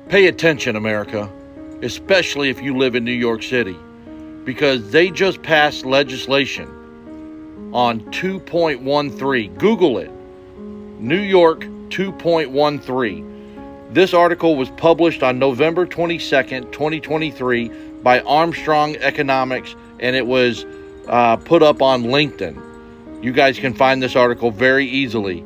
Pay attention, America, especially if you live in New York City, because they just passed legislation on 2.13. Google it. New York 2.13. This article was published on November 22nd, 2023 by Armstrong Economics, and it was put up on LinkedIn. You guys can find this article very easily.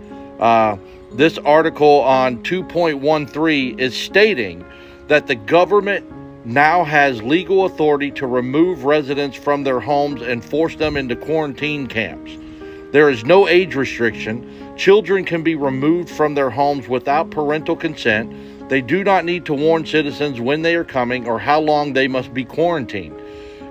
This article on 2.13 is stating that the government now has legal authority to remove residents from their homes and force them into quarantine camps. There is no age restriction. Children can be removed from their homes without parental consent. They do not need to warn citizens when they are coming or how long they must be quarantined.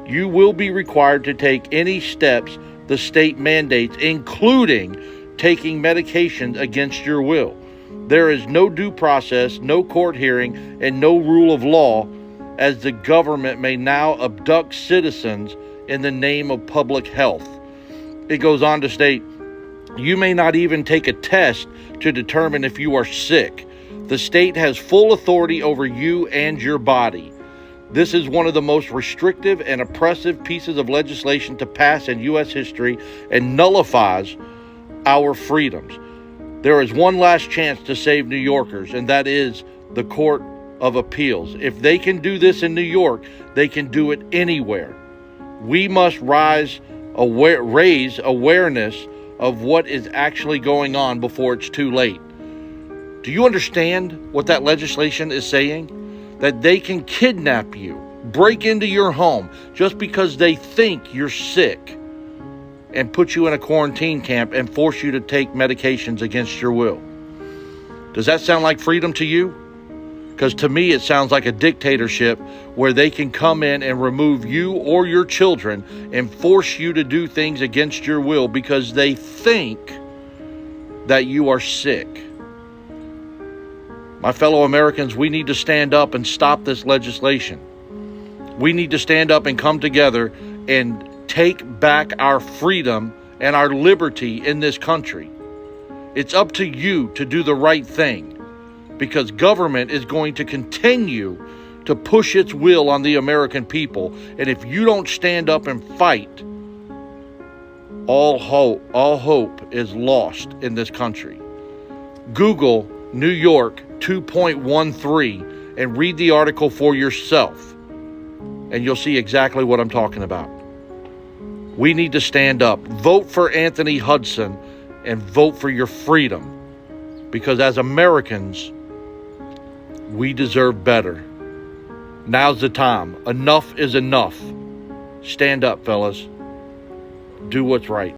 You will be required to take any steps the state mandates, including taking medications against your will. There is no due process, no court hearing, and no rule of law, as the government may now abduct citizens in the name of public health. It goes on to state, you may not even take a test to determine if you are sick. The state has full authority over you and your body. This is one of the most restrictive and oppressive pieces of legislation to pass in U.S. history and nullifies our freedoms. There is one last chance to save New Yorkers, and that is the Court of Appeals. If they can do this in New York, they can do it anywhere. We must raise awareness of what is actually going on before it's too late. Do you understand what that legislation is saying? That they can kidnap you, break into your home just because they think you're sick, and put you in a quarantine camp and force you to take medications against your will. Does that sound like freedom to you? Because to me, it sounds like a dictatorship where they can come in and remove you or your children and force you to do things against your will because they think that you are sick. My fellow Americans, we need to stand up and stop this legislation. We need to stand up and come together and take back our freedom and our liberty in this country. It's up to you to do the right thing, because government is going to continue to push its will on the American people. And if you don't stand up and fight, all hope is lost in this country. Google New York 2.13 and read the article for yourself, and you'll see exactly what I'm talking about. We need to stand up. Vote for Anthony Hudson and vote for your freedom, because as Americans, we deserve better. Now's the time. Enough is enough. Stand up, fellas. Do what's right.